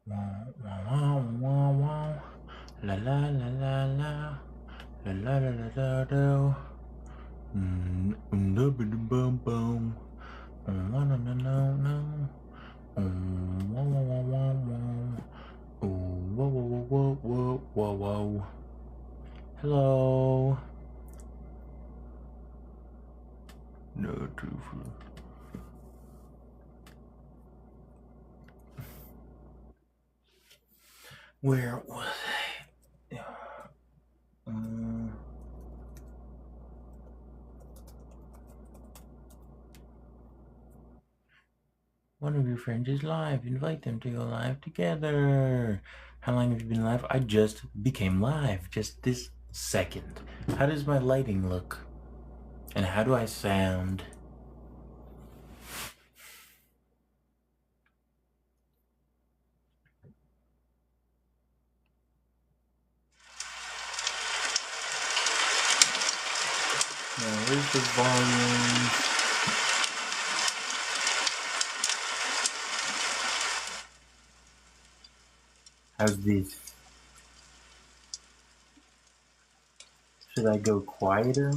Wow, wow, wow, wow. La la la la la. La la la la la la. Bum bum. No no no no no. Wow wow wow wow wow. Whoa whoa whoa whoa whoa whoa whoa. Hello. No truthful. Where was I? One of your friends is live. Invite them to go live together. How long have you been live? I just became live just this second. How does my lighting look? And how do I sound? Now, where's the volume? How's this? Should I go quieter?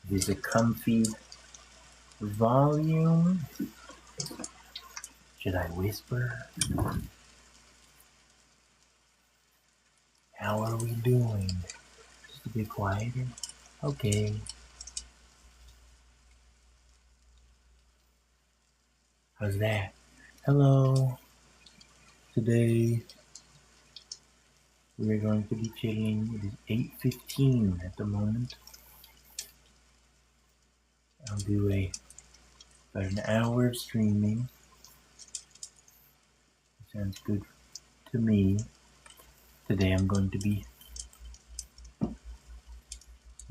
Is this a comfy volume? Should I whisper? How are we doing? Just a bit quieter? Okay. How's that? Hello. Today we're going to be chilling. It is 8:15 at the moment. I'll do about an hour of streaming. Sounds good to me. Today I'm going to be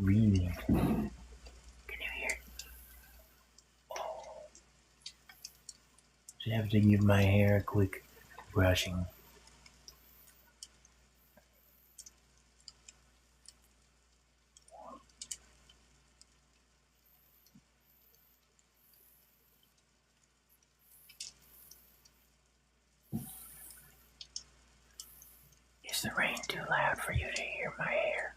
reading. Can you hear? Oh, just have to give my hair a quick brushing. Is the rain too loud for you to hear my hair?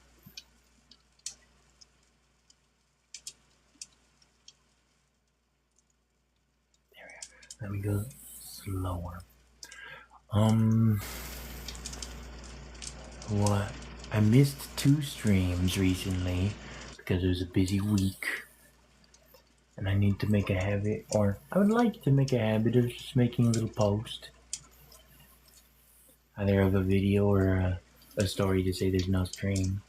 There we go. Let me go slower. What? I missed 2 streams recently because it was a busy week. And I need to make a habit, or I would like to make a habit of just making a little post. Either of a video or a story to say there's no stream.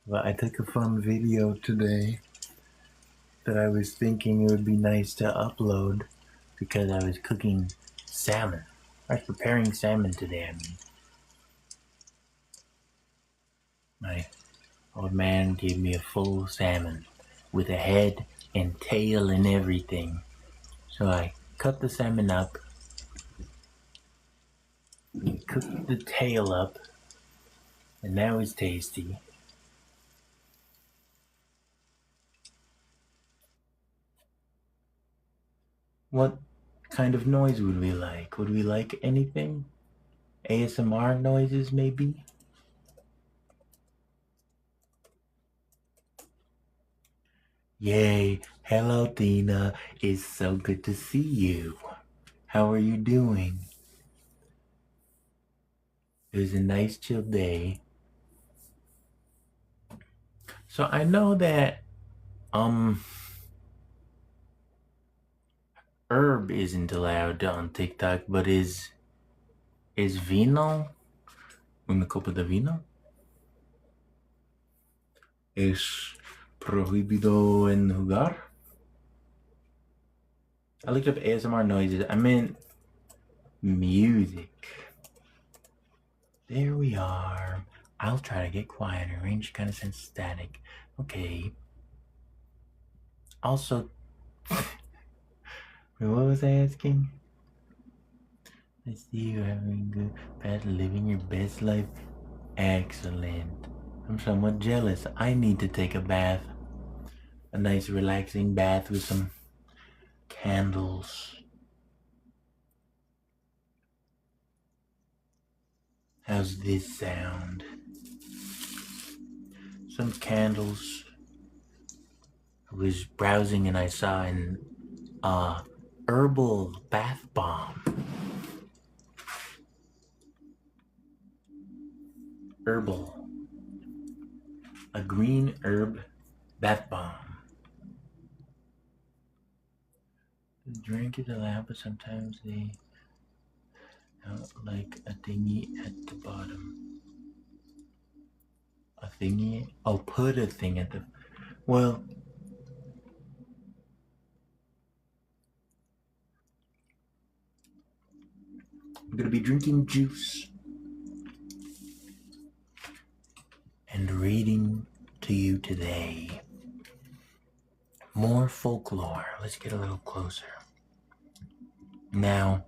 But I took a fun video today that I was thinking it would be nice to upload because I was cooking salmon. I was preparing salmon today, I mean. My old man gave me a full salmon with a head and tail and everything. So I cut the salmon up, cooked the tail up, and that was tasty. What kind of noise would we like? Would we like anything? ASMR noises, maybe? Yay! Hello, Tina. It's so good to see you. How are you doing? It was a nice chill day. So I know that Herb isn't allowed on TikTok, but is vino? Una copa de vino? Es prohibido en jugar? I looked up ASMR noises. I meant music. There we are. I'll try to get quieter. Range kind of sounds static. Okay. Also, what was I asking? I see you having good, bad, living your best life. Excellent. I'm somewhat jealous. I need to take a bath. A nice relaxing bath with some candles. How's this sound? Some candles. I was browsing and I saw an herbal bath bomb. Herbal. A green herb bath bomb. The drink is allowed, but sometimes they have like a thingy at the bottom. A thingy? Oh, put a thing at the... Well... I'm gonna be drinking juice and reading to you today more folklore. Let's get a little closer. Now,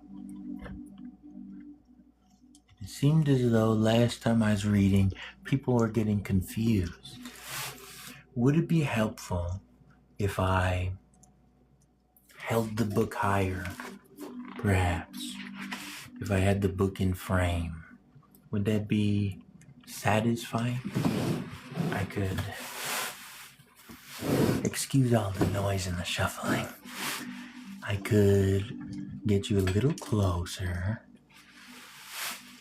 it seemed as though last time I was reading, people were getting confused. Would it be helpful if I held the book higher, perhaps? If I had the book in frame, would that be satisfying? I could excuse all the noise and the shuffling. I could get you a little closer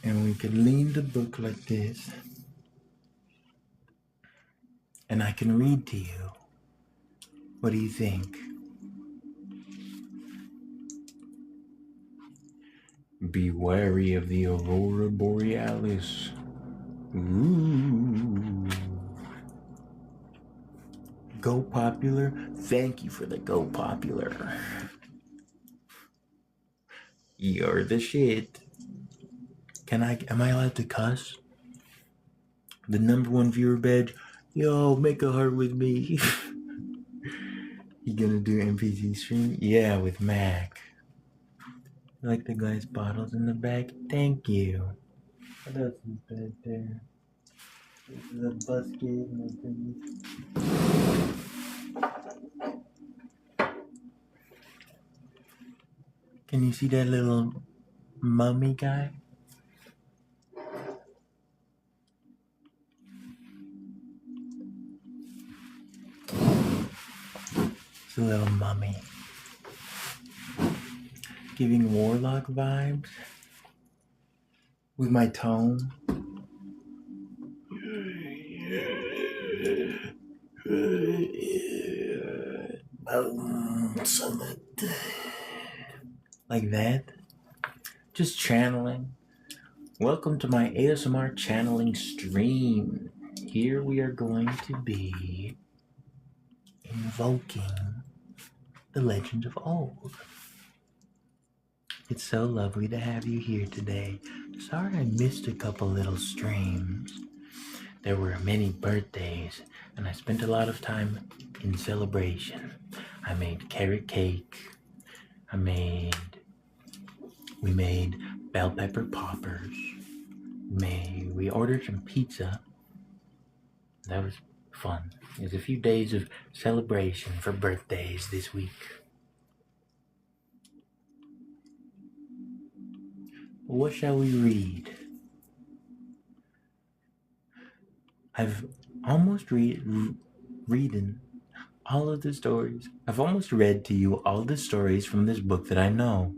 and we could lean the book like this and I can read to you. What do you think? Be wary of the Aurora Borealis. Ooh. Go Popular? Thank you for the Go Popular. You're the shit. Am I allowed to cuss? The #1 viewer badge? Yo, make a heart with me. You gonna do NPC stream? Yeah, with Mac. Like the glass bottles in the back? Thank you. What else is back there? This is a basket and a thingy. Can you see that little mummy guy? It's a little mummy. Giving warlock vibes with my tone. Like that. Just channeling. Welcome to my ASMR channeling stream. Here we are going to be invoking the legend of old. It's so lovely to have you here today. Sorry I missed a couple little streams. There were many birthdays, and I spent a lot of time in celebration. I made carrot cake. We made bell pepper poppers. We ordered some pizza. That was fun. There's a few days of celebration for birthdays this week. What shall we read? I've almost reading all of the stories. I've almost read to you all the stories from this book that I know.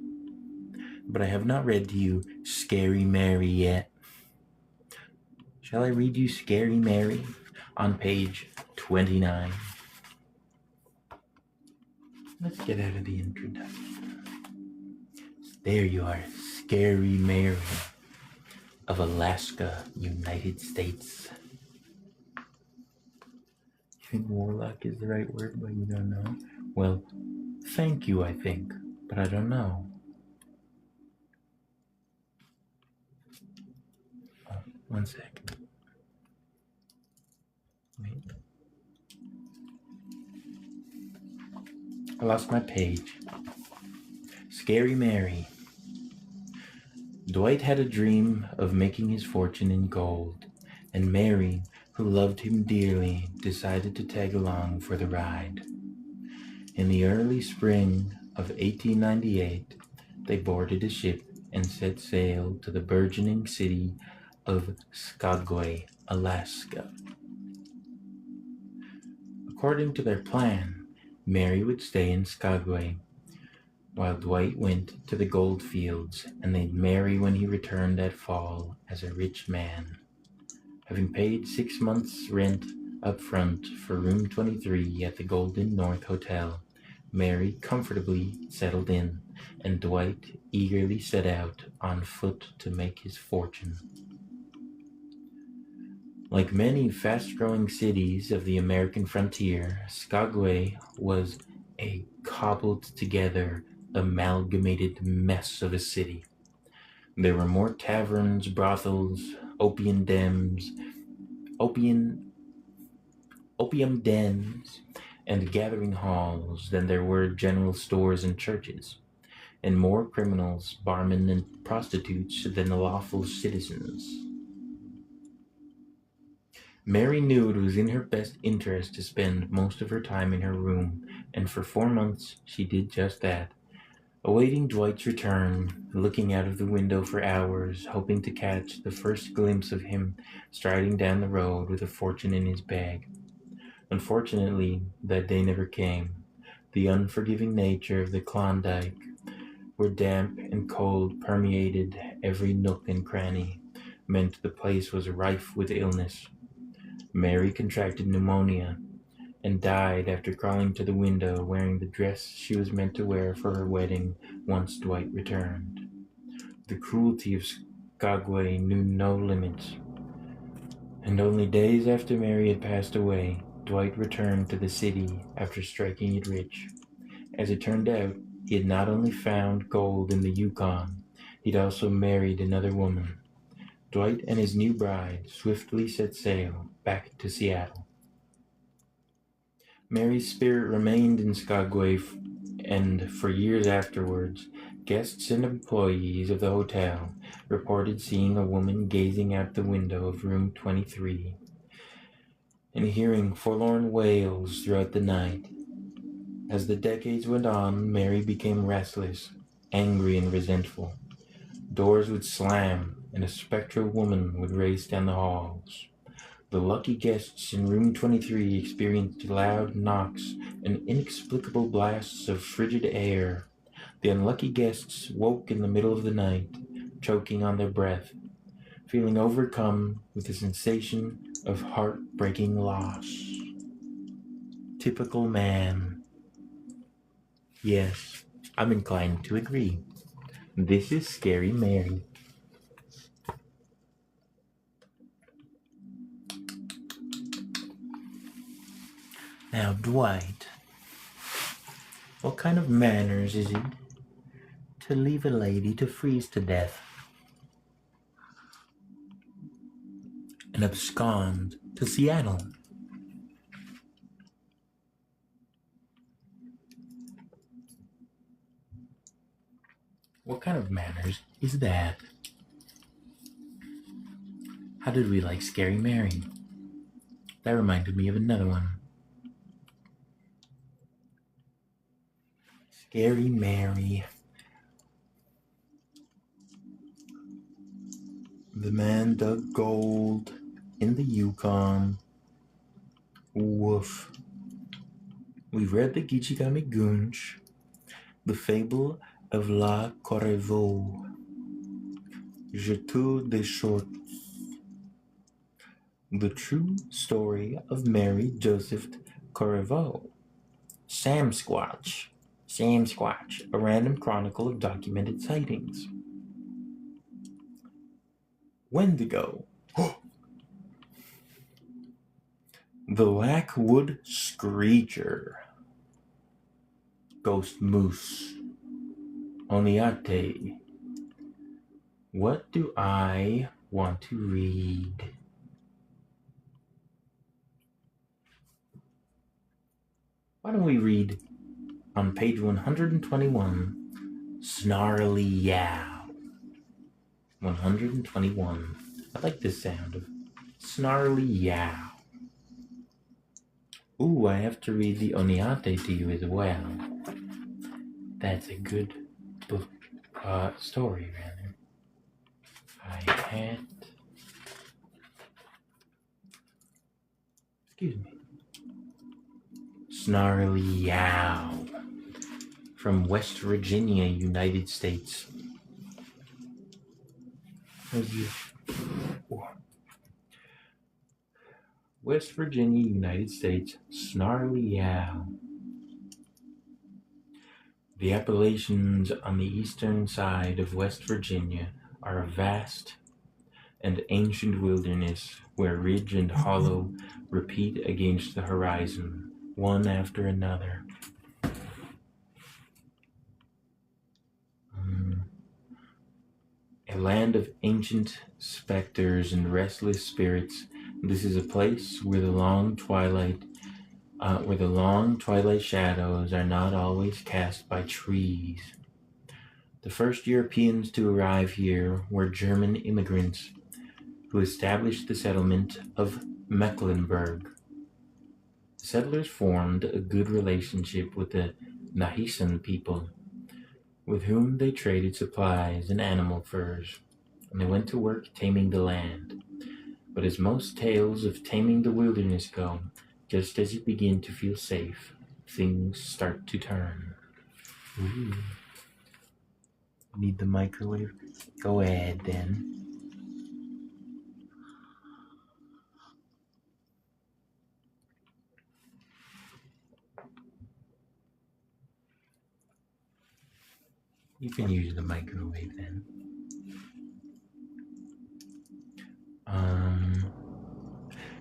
But I have not read to you Scary Mary yet. Shall I read you Scary Mary on page 29? Let's get out of the introduction. There you are, Scary Mary of Alaska, United States. You think warlock is the right word, but you don't know? Well, thank you, I think, but I don't know. Oh, one sec. Wait. I lost my page. Scary Mary. Dwight had a dream of making his fortune in gold, and Mary, who loved him dearly, decided to tag along for the ride. In the early spring of 1898, they boarded a ship and set sail to the burgeoning city of Skagway, Alaska. According to their plan, Mary would stay in Skagway, while Dwight went to the gold fields, and they'd marry when he returned that fall as a rich man. Having paid 6 months' rent up front for room 23 at the Golden North Hotel, Mary comfortably settled in, and Dwight eagerly set out on foot to make his fortune. Like many fast-growing cities of the American frontier, Skagway was a cobbled-together, amalgamated mess of a city. There were more taverns, brothels, opium dens, and gathering halls than there were general stores and churches, and more criminals, barmen, and prostitutes than lawful citizens. Mary knew it was in her best interest to spend most of her time in her room, and for 4 months she did just that, awaiting Dwight's return, looking out of the window for hours, hoping to catch the first glimpse of him striding down the road with a fortune in his bag. Unfortunately, that day never came. The unforgiving nature of the Klondike, where damp and cold permeated every nook and cranny, meant the place was rife with illness. Mary contracted pneumonia and died after crawling to the window wearing the dress she was meant to wear for her wedding once Dwight returned. The cruelty of Skagway knew no limits, and only days after Mary had passed away, Dwight returned to the city after striking it rich. As it turned out, he had not only found gold in the Yukon, he'd also married another woman. Dwight and his new bride swiftly set sail back to Seattle. Mary's spirit remained in Skagway, and for years afterwards, guests and employees of the hotel reported seeing a woman gazing out the window of room 23 and hearing forlorn wails throughout the night. As the decades went on, Mary became restless, angry, and resentful. Doors would slam, and a spectral woman would race down the halls. The lucky guests in room 23 experienced loud knocks and inexplicable blasts of frigid air. The unlucky guests woke in the middle of the night, choking on their breath, feeling overcome with the sensation of heartbreaking loss. Typical man. Yes, I'm inclined to agree. This is Scary Mary. Now, Dwight, what kind of manners is it to leave a lady to freeze to death and abscond to Seattle? What kind of manners is that? How did we like Scary Mary? That reminded me of another one. Scary Mary. The man dug gold in the Yukon. Woof. We've read the Gichigami Gunch, the fable of La Corriveau, Jetu des Shorts, the true story of Mary Joseph Corriveau, Sam Squatch, a random chronicle of documented sightings. Wendigo, the Lackwood Screecher, Ghost Moose, Oniate. What do I want to read? Why don't we read on page 121, Snarly Yow. 121. I like the sound of Snarly Yow. Ooh, I have to read the Oniate to you as well. That's a good book, story, rather. I can't Excuse me. Snarly Yow from West Virginia, United States. West Virginia, United States. Snarly Yow. The Appalachians on the eastern side of West Virginia are a vast and ancient wilderness where ridge and hollow repeat against the horizon, one after another. A land of ancient specters and restless spirits, this is a place where the long twilight shadows are not always cast by trees. The first Europeans to arrive here were German immigrants who established the settlement of Mecklenburg. The settlers formed a good relationship with the Nahisan people, with whom they traded supplies and animal furs, and they went to work taming the land. But as most tales of taming the wilderness go, just as you begin to feel safe, things start to turn. Ooh. Need the microwave? Go ahead then. You can use the microwave then.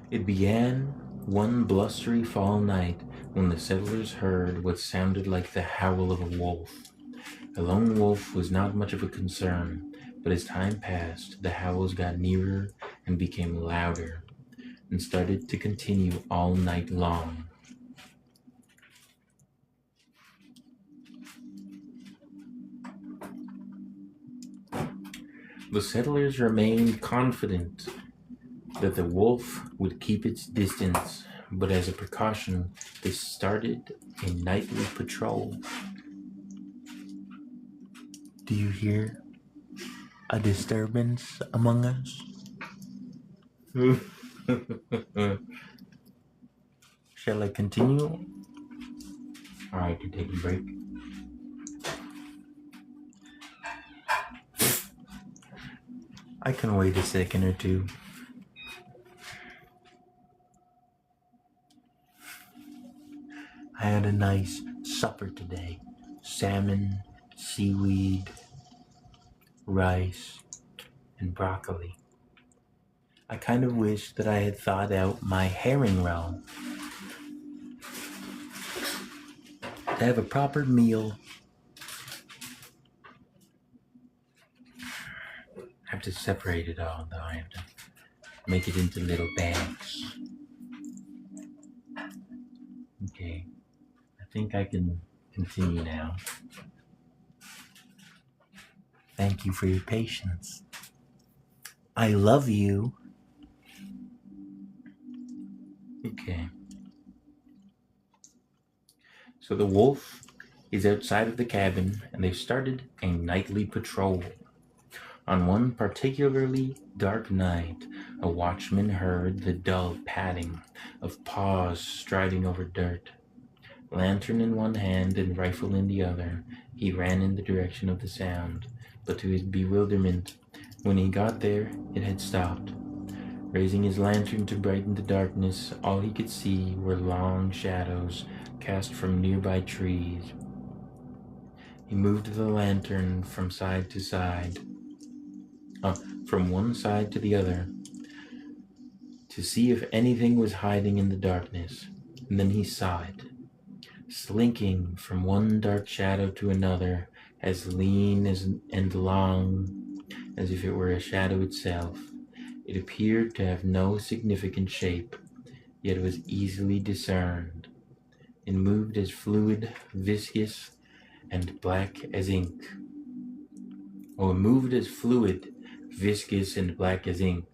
It began one blustery fall night when the settlers heard what sounded like the howl of a wolf. A lone wolf was not much of a concern, but as time passed, the howls got nearer and became louder, and started to continue all night long. The settlers remained confident that the wolf would keep its distance, but as a precaution, they started a nightly patrol. Do you hear a disturbance among us? Shall I continue? Alright, to take a break. I can wait a second or two. I had a nice supper today. Salmon, seaweed, rice, and broccoli. I kind of wish that I had thought out my herring roll. To have a proper meal, I have to separate it all though. I have to make it into little bags. Okay, I think I can continue now. Thank you for your patience. I love you. Okay. So the wolf is outside of the cabin, and they've started a nightly patrol. On one particularly dark night, a watchman heard the dull padding of paws striding over dirt. Lantern in one hand and rifle in the other, he ran in the direction of the sound, but to his bewilderment, when he got there, it had stopped. Raising his lantern to brighten the darkness, all he could see were long shadows cast from nearby trees. He moved the lantern from side to side, from one side to the other, to see if anything was hiding in the darkness, and then he saw it, slinking from one dark shadow to another, as lean and long as if it were a shadow itself. It appeared to have no significant shape, yet was easily discerned. It moved as fluid, viscous, and black as ink. It moved as fluid, viscous, and black as ink.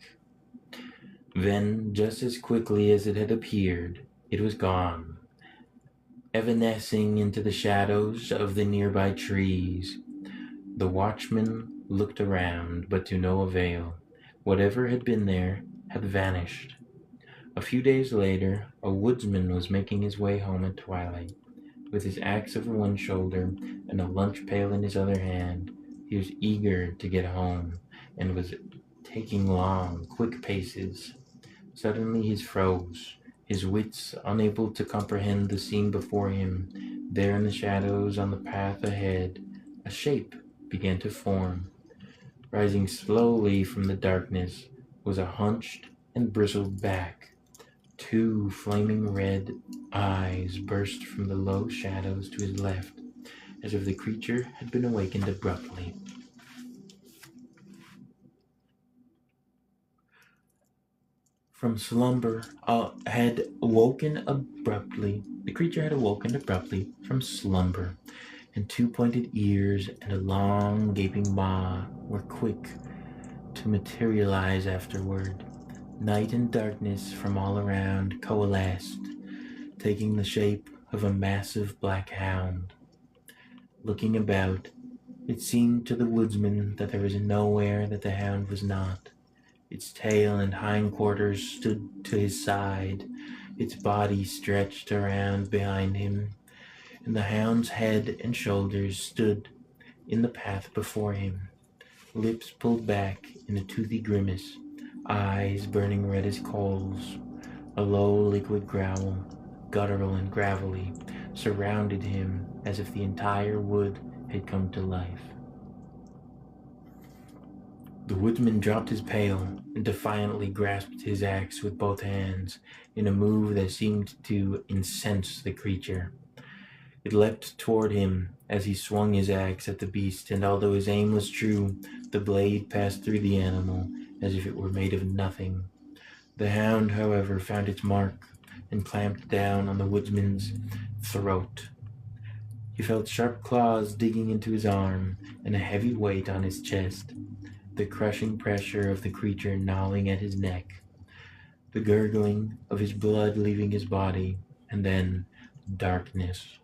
Then, just as quickly as it had appeared, it was gone, evanescing into the shadows of the nearby trees. The watchman looked around, but to no avail. Whatever had been there had vanished. A few days later, a woodsman was making his way home at twilight. With his axe over one shoulder and a lunch pail in his other hand, he was eager to get home and was taking long, quick paces. Suddenly he froze, his wits unable to comprehend the scene before him. There in the shadows on the path ahead, a shape began to form. Rising slowly from the darkness was a hunched and bristled back. Two flaming red eyes burst from the low shadows to his left, as if the creature had been awakened abruptly. From slumber, had woken abruptly. The creature had awoken abruptly from slumber, and two pointed ears and a long gaping maw were quick to materialize afterward. Night and darkness from all around coalesced, taking the shape of a massive black hound. Looking about, it seemed to the woodsman that there was nowhere that the hound was not. Its tail and hindquarters stood to his side, its body stretched around behind him, and the hound's head and shoulders stood in the path before him, lips pulled back in a toothy grimace, eyes burning red as coals. A low liquid growl, guttural and gravelly, surrounded him as if the entire wood had come to life. The woodsman dropped his pail and defiantly grasped his axe with both hands in a move that seemed to incense the creature. It leapt toward him as he swung his axe at the beast, and although his aim was true, the blade passed through the animal as if it were made of nothing. The hound, however, found its mark and clamped down on the woodsman's throat. He felt sharp claws digging into his arm and a heavy weight on his chest, the crushing pressure of the creature gnawing at his neck, the gurgling of his blood leaving his body, and then darkness.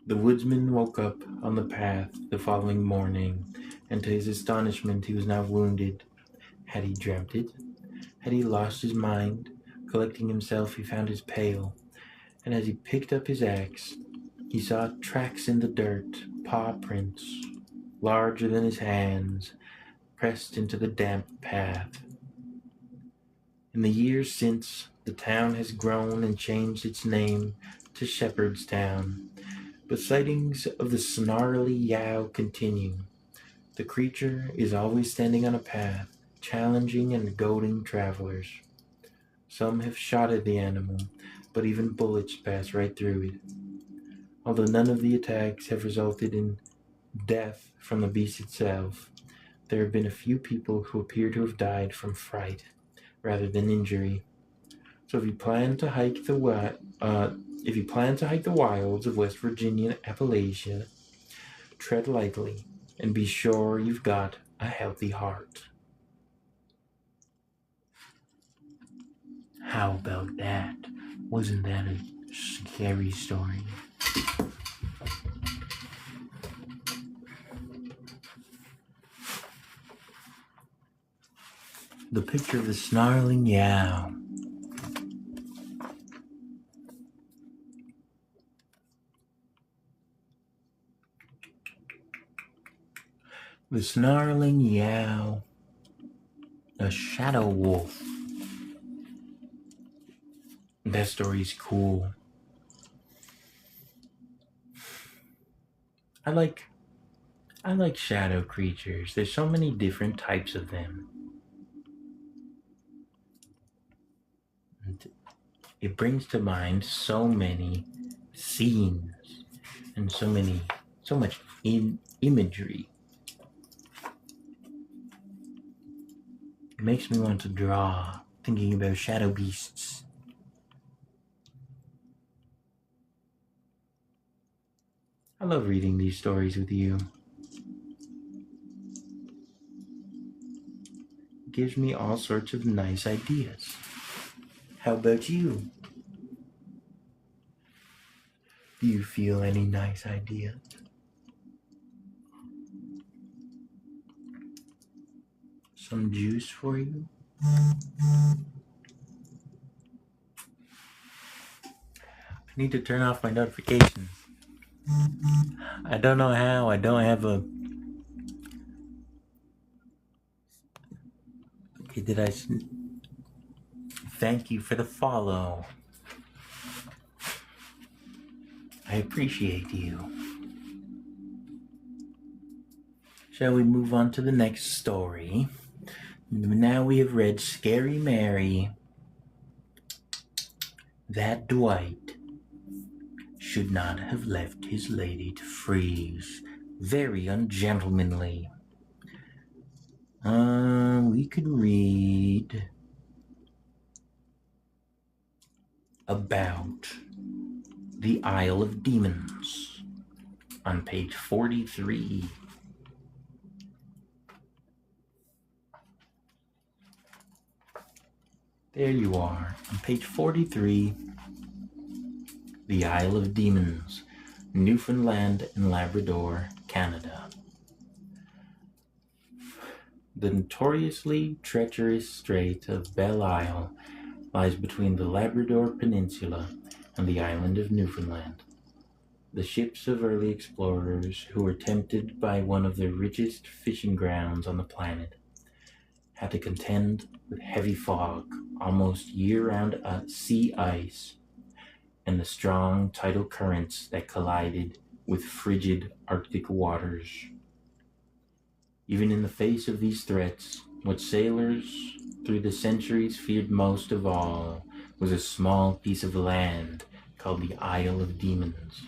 The woodsman woke up on the path the following morning, and to his astonishment he was not wounded. Had he dreamt it? Had he lost his mind? Collecting himself, he found his pail, and as he picked up his axe, he saw tracks in the dirt, paw prints, larger than his hands, pressed into the damp path. In the years since, the town has grown and changed its name to Shepherdstown, but sightings of the snarly yow continue. The creature is always standing on a path, challenging and goading travelers. Some have shot at the animal, but even bullets pass right through it. Although none of the attacks have resulted in death from the beast itself, there have been a few people who appear to have died from fright rather than injury. So if you plan to hike the wilds of West Virginia and Appalachia, tread lightly and be sure you've got a healthy heart. How about that? Wasn't that a scary story? The picture of the snarling yow. The snarling yow. A shadow wolf. That story's cool. I like shadow creatures. There's so many different types of them. And it brings to mind so many scenes and so much imagery. It makes me want to draw, thinking about shadow beasts. I love reading these stories with you. It gives me all sorts of nice ideas. How about you? Do you feel any nice ideas? Some juice for you? need to turn off my notifications. I don't know how. I don't have a... Okay, did I... Thank you for the follow. I appreciate you. Shall we move on to the next story? Now we have read Scary Mary. That Dwight should not have left his lady to freeze. Very ungentlemanly. We could read about the Isle of Demons on page 43. There you are, on page 43, the Isle of Demons, Newfoundland and Labrador, Canada. The notoriously treacherous Strait of Belle Isle lies between the Labrador Peninsula and the island of Newfoundland. The ships of early explorers who were tempted by one of the richest fishing grounds on the planet had to contend with heavy fog, almost year-round sea ice, and the strong tidal currents that collided with frigid Arctic waters. Even in the face of these threats, what sailors through the centuries feared most of all was a small piece of land called the Isle of Demons.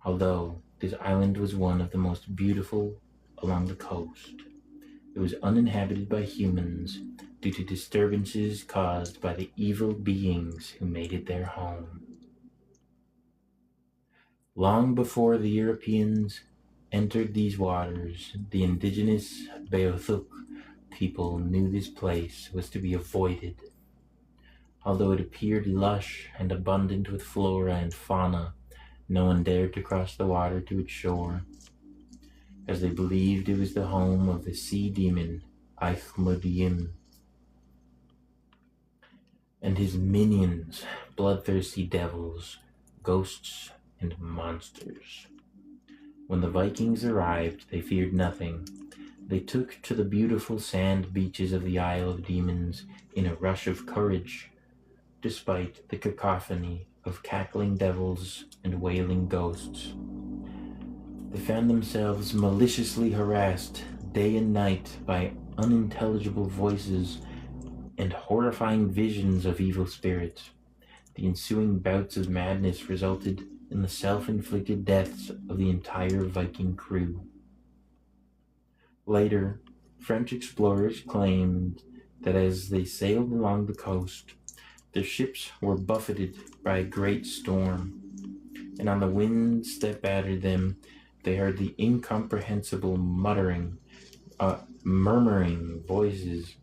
Although this island was one of the most beautiful along the coast, it was uninhabited by humans due to disturbances caused by the evil beings who made it their home. Long before the Europeans entered these waters, the indigenous Beothuk people knew this place was to be avoided. Although it appeared lush and abundant with flora and fauna, no one dared to cross the water to its shore, as they believed it was the home of the sea demon Eichmudim and his minions, bloodthirsty devils, ghosts, and monsters. When the Vikings arrived, they feared nothing. They took to the beautiful sand beaches of the Isle of Demons in a rush of courage, despite the cacophony of cackling devils and wailing ghosts. They found themselves maliciously harassed day and night by unintelligible voices and horrifying visions of evil spirits. The ensuing bouts of madness resulted in the self-inflicted deaths of the entire Viking crew. Later, French explorers claimed that as they sailed along the coast, their ships were buffeted by a great storm, and on the winds that battered them, they heard the incomprehensible murmuring voices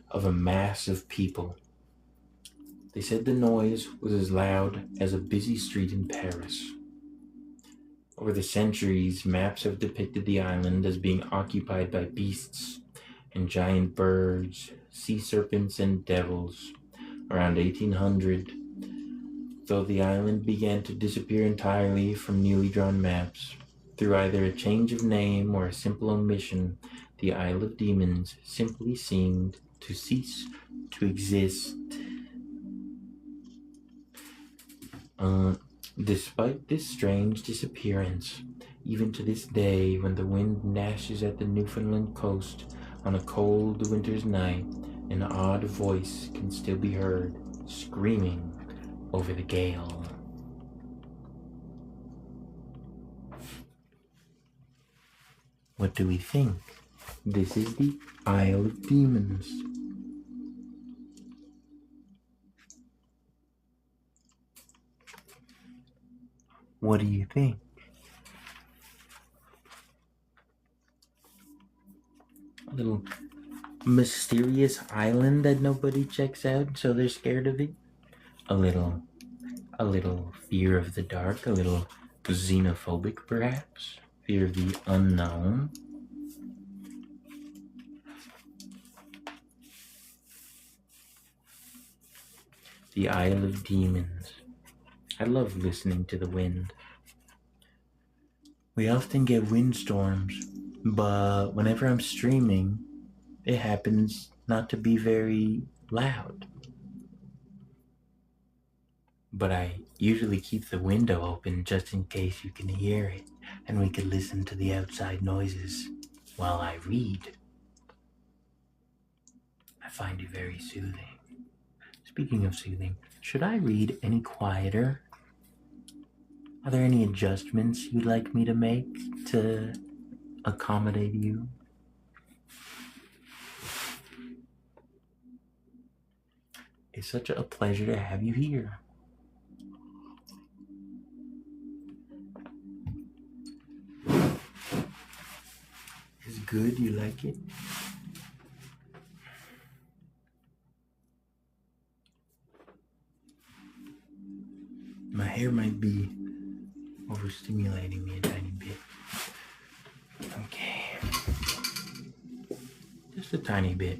of a mass of people. They said the noise was as loud as a busy street in Paris. Over the centuries, maps have depicted the island as being occupied by beasts and giant birds, sea serpents, and devils. Around 1800, though the island began to disappear entirely from newly drawn maps, through either a change of name or a simple omission, the Isle of Demons simply seemed to cease to exist. Despite this strange disappearance, even to this day, when the wind gnashes at the Newfoundland coast on a cold winter's night, an odd voice can still be heard screaming over the gale. What do we think? This is the Isle of Demons. What do you think? A little mysterious island that nobody checks out, so they're scared of it. A little fear of the dark, a little xenophobic perhaps, fear of the unknown. The Isle of Demons. I love listening to the wind. We often get windstorms, but whenever I'm streaming, it happens not to be very loud. But I usually keep the window open just in case you can hear it and we can listen to the outside noises while I read. I find it very soothing. Speaking of soothing, should I read any quieter? Are there any adjustments you'd like me to make to accommodate you? It's such a pleasure to have you here. It's good, you like it? My hair might be overstimulating me a tiny bit. Okay. Just a tiny bit.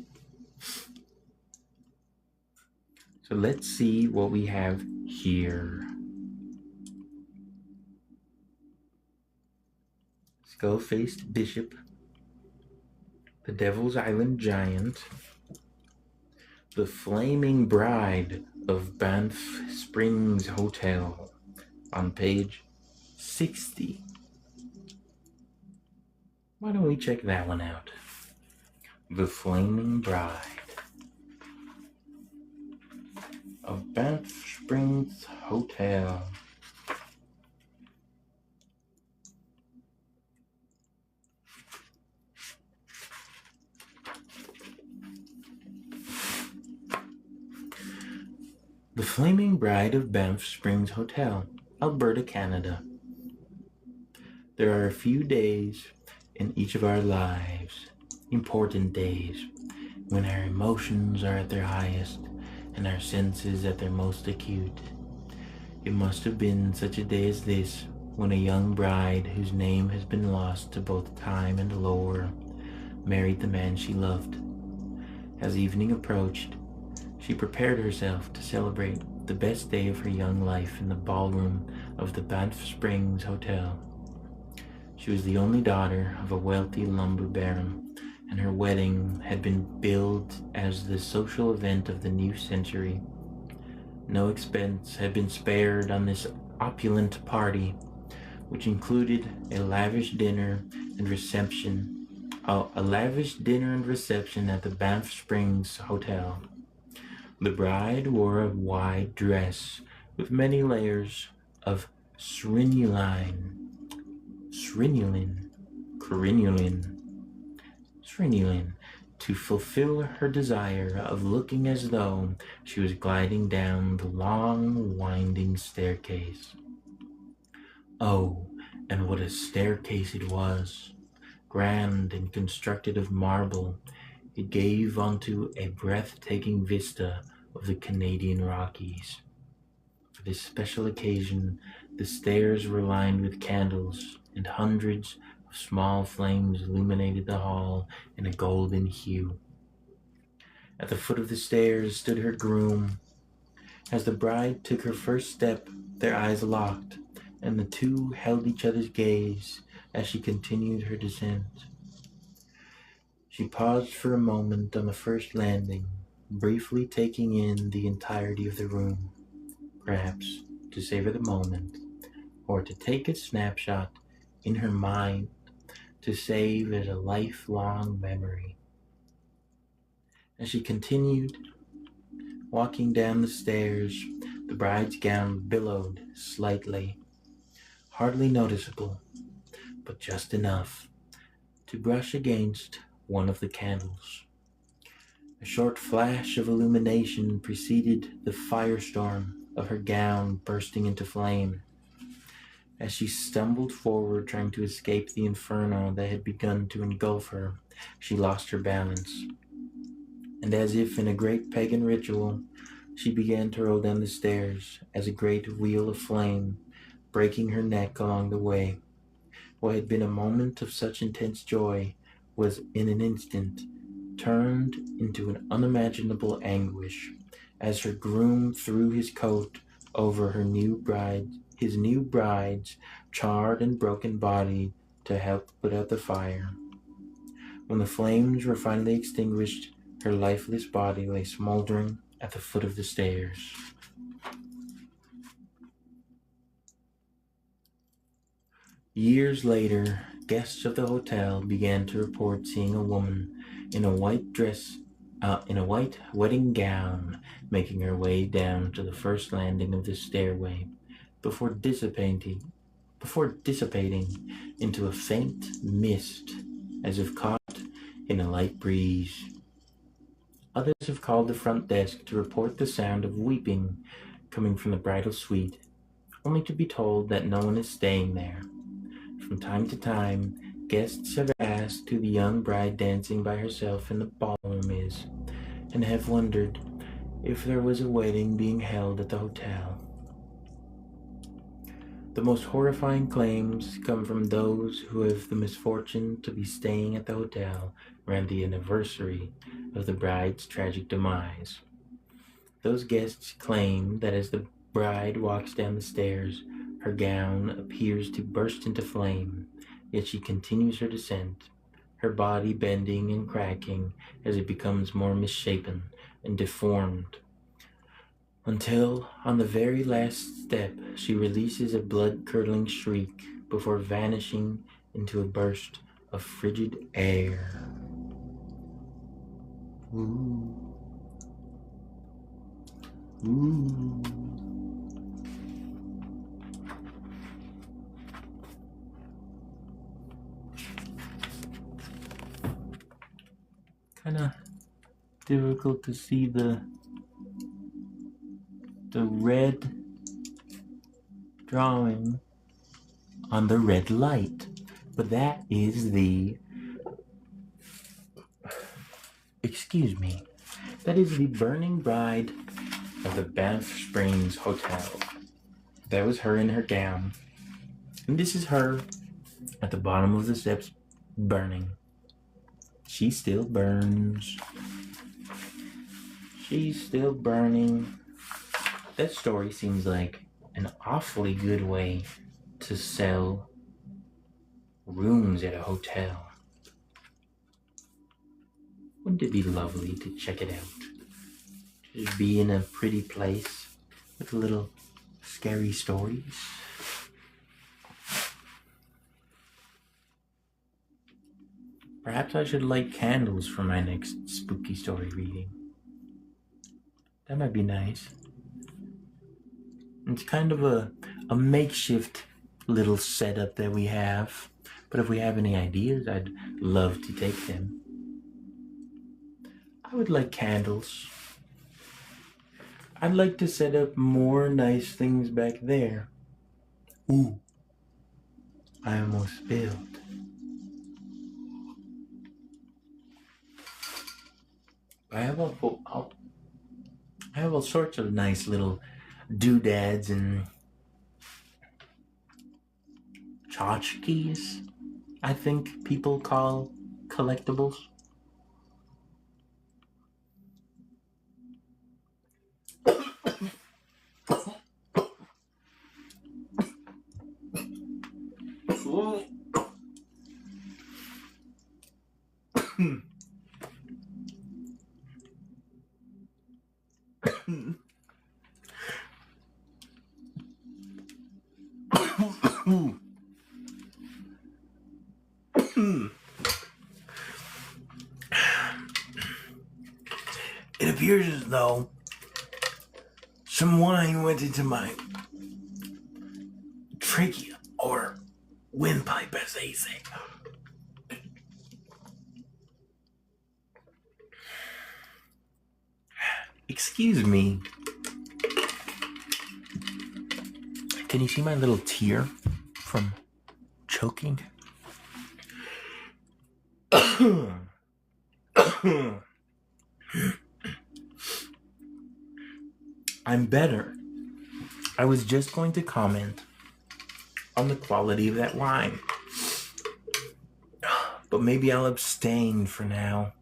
So let's see what we have here. Skull-faced Bishop, the Devil's Island Giant, the Flaming Bride of Banff Springs Hotel on page 60. Why don't we check that one out? The Flaming Bride of Banff Springs Hotel. The Flaming Bride of Banff Springs Hotel, Alberta, Canada. There are a few days in each of our lives, important days, when our emotions are at their highest and our senses at their most acute. It must have been such a day as this when a young bride whose name has been lost to both time and lore married the man she loved. As evening approached, she prepared herself to celebrate the best day of her young life in the ballroom of the Banff Springs Hotel. She was the only daughter of a wealthy lumber baron, and her wedding had been billed as the social event of the new century. No expense had been spared on this opulent party, which included a lavish dinner and reception at the Banff Springs Hotel. The bride wore a wide dress with many layers of crinoline to fulfill her desire of looking as though she was gliding down the long, winding staircase. Oh, and what a staircase it was! Grand and constructed of marble, it gave onto a breathtaking vista of the Canadian Rockies. For this special occasion, the stairs were lined with candles, and hundreds of small flames illuminated the hall in a golden hue. At the foot of the stairs stood her groom. As the bride took her first step, their eyes locked, and the two held each other's gaze as she continued her descent. She paused for a moment on the first landing, briefly taking in the entirety of the room, perhaps to savor the moment, or to take a snapshot in her mind to save as a lifelong memory. As she continued walking down the stairs, the bride's gown billowed slightly, hardly noticeable, but just enough to brush against one of the candles. A short flash of illumination preceded the firestorm of her gown bursting into flame. As she stumbled forward, trying to escape the inferno that had begun to engulf her, she lost her balance. And as if in a great pagan ritual, she began to roll down the stairs as a great wheel of flame, breaking her neck along the way. What had been a moment of such intense joy was in an instant turned into an unimaginable anguish as her groom threw his coat over his new bride's charred and broken body to help put out the fire. When the flames were finally extinguished, her lifeless body lay smoldering at the foot of the stairs. Years later, guests of the hotel began to report seeing a woman in a white wedding gown, making her way down to the first landing of the stairway before dissipating into a faint mist as if caught in a light breeze. Others have called the front desk to report the sound of weeping coming from the bridal suite, only to be told that no one is staying there. From time to time, guests have asked who the young bride dancing by herself in the ballroom is, and have wondered if there was a wedding being held at the hotel. The most horrifying claims come from those who have the misfortune to be staying at the hotel around the anniversary of the bride's tragic demise. Those guests claim that as the bride walks down the stairs, her gown appears to burst into flame, yet she continues her descent, her body bending and cracking as it becomes more misshapen and deformed, until, on the very last step, she releases a blood-curdling shriek before vanishing into a burst of frigid air. Ooh. Ooh. Kind of difficult to see the red drawing on the red light, but that is the that is the burning bride of the Banff Springs Hotel. That was her in her gown, and this is her at the bottom of the steps burning. She still burns. She's still burning. That story seems like an awfully good way to sell rooms at a hotel. Wouldn't it be lovely to check it out? Just be in a pretty place with little scary stories. Perhaps I should light candles for my next spooky story reading. That might be nice. It's kind of a makeshift little setup that we have, but if we have any ideas, I'd love to take them. I would like candles. I'd like to set up more nice things back there. Ooh, I almost spilled. I have all sorts of nice little doodads and tchotchkes, I think people call collectibles. It appears as though some wine went into my trachea, or windpipe as they say. Excuse me. Can you see my little tear from choking? I'm better. I was just going to comment on the quality of that wine, but maybe I'll abstain for now.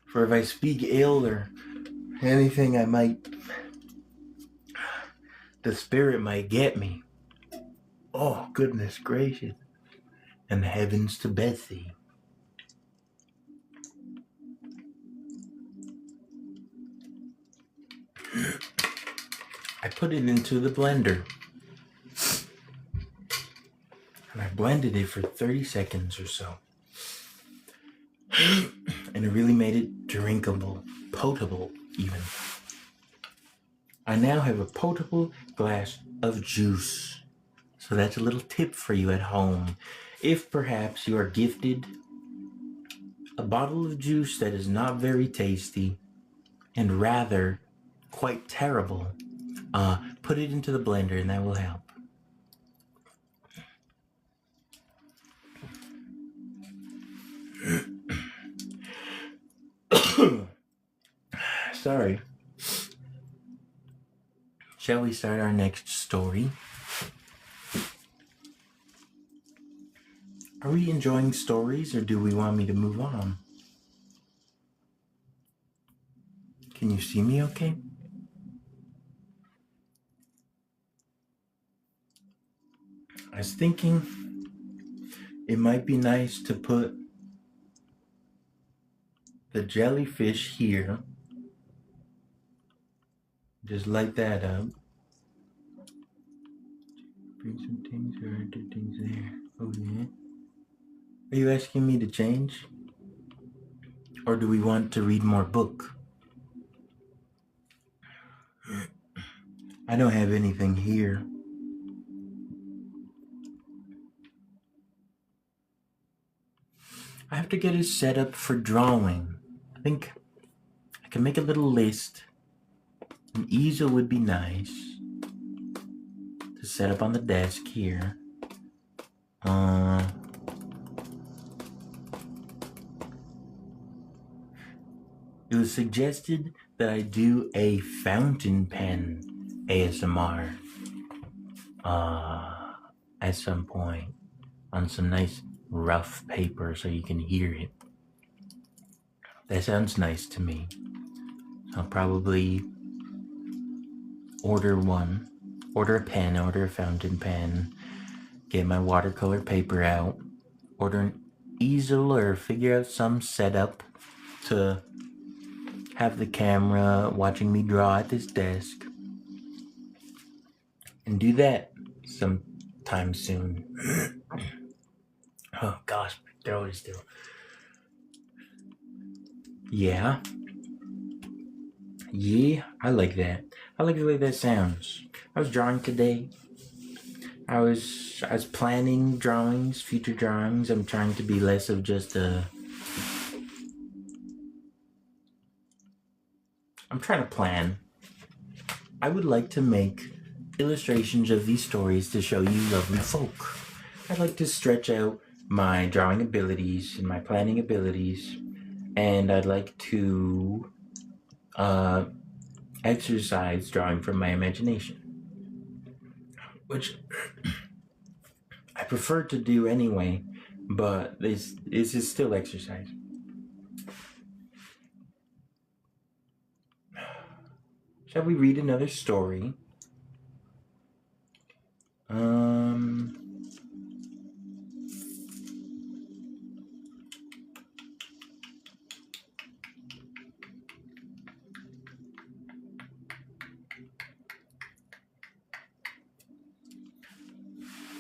For if I speak ill or anything, I might The spirit might get me. Oh, goodness gracious. And heavens to Betsy. I put it into the blender. And I blended it for 30 seconds or so. And it really made it drinkable, potable even. I now have a potable glass of juice. So that's a little tip for you at home. If perhaps you are gifted a bottle of juice that is not very tasty and rather quite terrible, put it into the blender and that will help. Sorry. Shall we start our next story? Are we enjoying stories or do we want me to move on? Can you see me okay? I was thinking it might be nice to put the jellyfish here. Just light that up. Bring some things or do things there. Oh yeah. Are you asking me to change? Or do we want to read more book? I don't have anything here. I have to get it set up for drawing. I think I can make a little list. An easel would be nice to set up on the desk here. It was suggested that I do a fountain pen ASMR at some point on some nice rough paper so you can hear it. That sounds nice to me. I'll probably order one, order a pen, order a fountain pen, get my watercolor paper out, order an easel or figure out some setup to have the camera watching me draw at this desk and do that sometime soon. Oh gosh, my throat is still. Yeah, I like that. I like the way that sounds. I was drawing today. I was planning drawings, future drawings. I'm trying to be less of just a. I'm trying to plan. I would like to make illustrations of these stories to show you lovely folk. I'd like to stretch out my drawing abilities and my planning abilities, and I'd like to exercise drawing from my imagination, which I prefer to do anyway, but this is still exercise. Shall we read another story?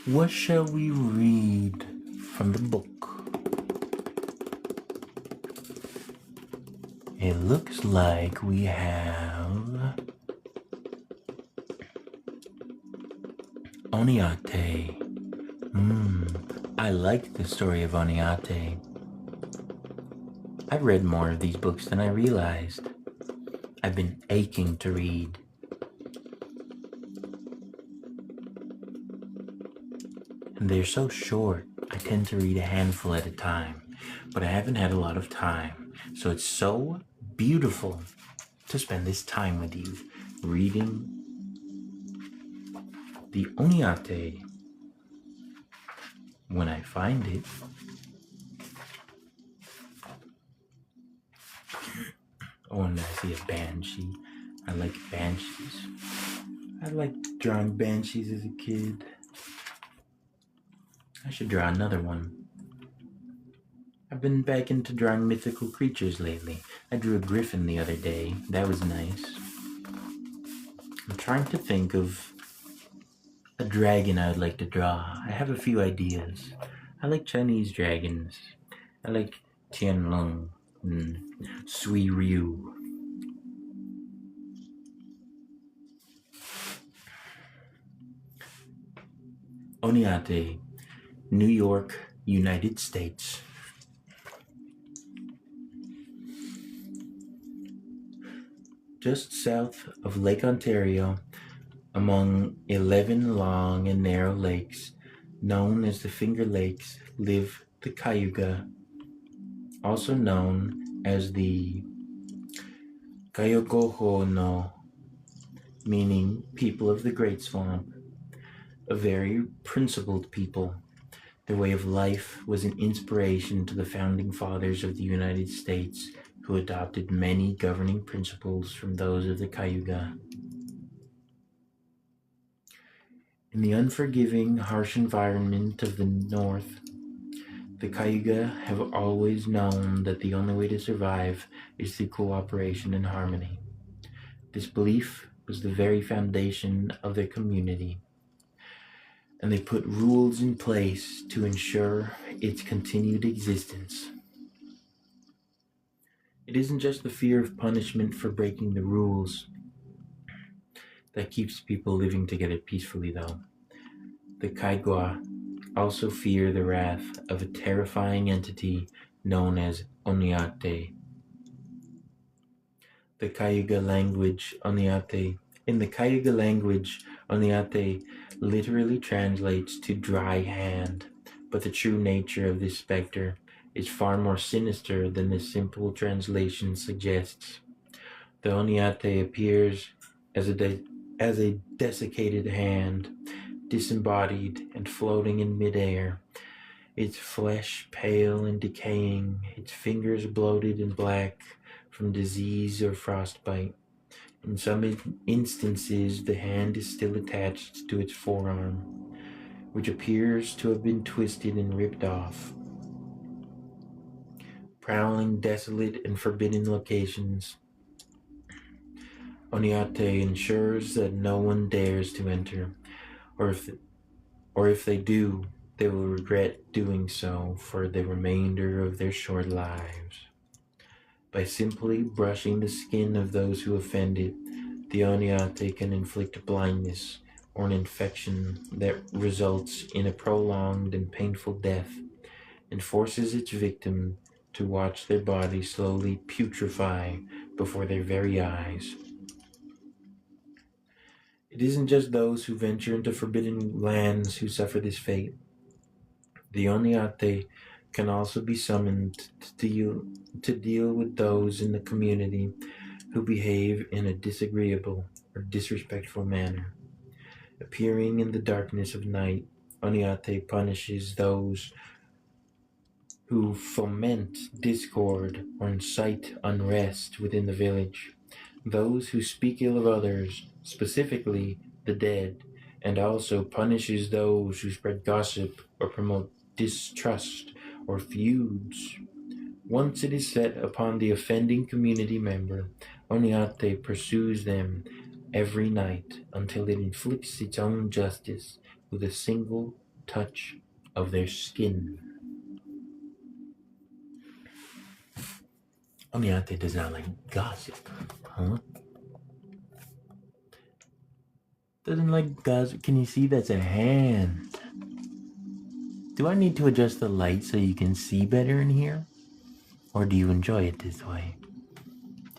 What shall we read from the book? It looks like we have Oniate. I liked the story of Oniate. I've read more of these books than I realized. I've been aching to read. And they're so short, I tend to read a handful at a time, but I haven't had a lot of time, so it's so beautiful to spend this time with you, reading the Oniate when I find it. Oh, and I see a banshee. I like banshees. I liked drawing banshees as a kid. I should draw another one. I've been back into drawing mythical creatures lately. I drew a griffin the other day. That was nice. I'm trying to think of a dragon I would like to draw. I have a few ideas. I like Chinese dragons. I like Tianlong and Sui Ryu. Oniate, New York, United States. Just south of Lake Ontario, among 11 long and narrow lakes, known as the Finger Lakes, live the Cayuga, also known as the Kayogohono, meaning people of the Great Swamp, a very principled people. Their way of life was an inspiration to the founding fathers of the United States, who adopted many governing principles from those of the Cayuga. In the unforgiving, harsh environment of the North, the Cayuga have always known that the only way to survive is through cooperation and harmony. This belief was the very foundation of their community, and they put rules in place to ensure its continued existence. It isn't just the fear of punishment for breaking the rules that keeps people living together peacefully, though. The Kaigwa also fear the wrath of a terrifying entity known as Oniate. The Cayuga language, Oniate. In the Cayuga language, Oniate literally translates to dry hand, but the true nature of this specter is far more sinister than the simple translation suggests. The Oniate appears as a desiccated hand, disembodied and floating in midair, its flesh pale and decaying, its fingers bloated and black from disease or frostbite. In some instances, the hand is still attached to its forearm, which appears to have been twisted and ripped off. Prowling desolate and forbidden locations, Oniate ensures that no one dares to enter, or if they do, they will regret doing so for the remainder of their short lives. By simply brushing the skin of those who offend it, the Oniate can inflict blindness or an infection that results in a prolonged and painful death, and forces its victim to watch their body slowly putrefy before their very eyes. It isn't just those who venture into forbidden lands who suffer this fate. The Oniate can also be summoned to deal with those in the community who behave in a disagreeable or disrespectful manner. Appearing in the darkness of night, Oniate punishes those who foment discord or incite unrest within the village, those who speak ill of others, specifically the dead, and also punishes those who spread gossip or promote distrust or feuds. Once it is set upon the offending community member, Oniate pursues them every night until it inflicts its own justice with a single touch of their skin. Oniate does not like gossip, huh? Doesn't like gossip. Can you see that's a hand? Do I need to adjust the light so you can see better in here? Or do you enjoy it this way?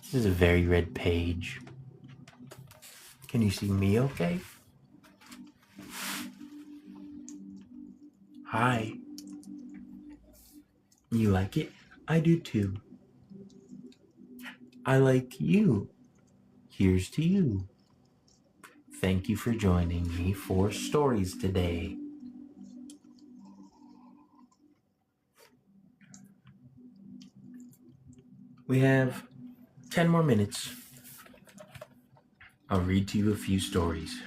This is a very red page. Can you see me okay? Hi. You like it? I do too. I like you. Here's to you. Thank you for joining me for stories today. We have 10 more minutes I'll read to you a few stories.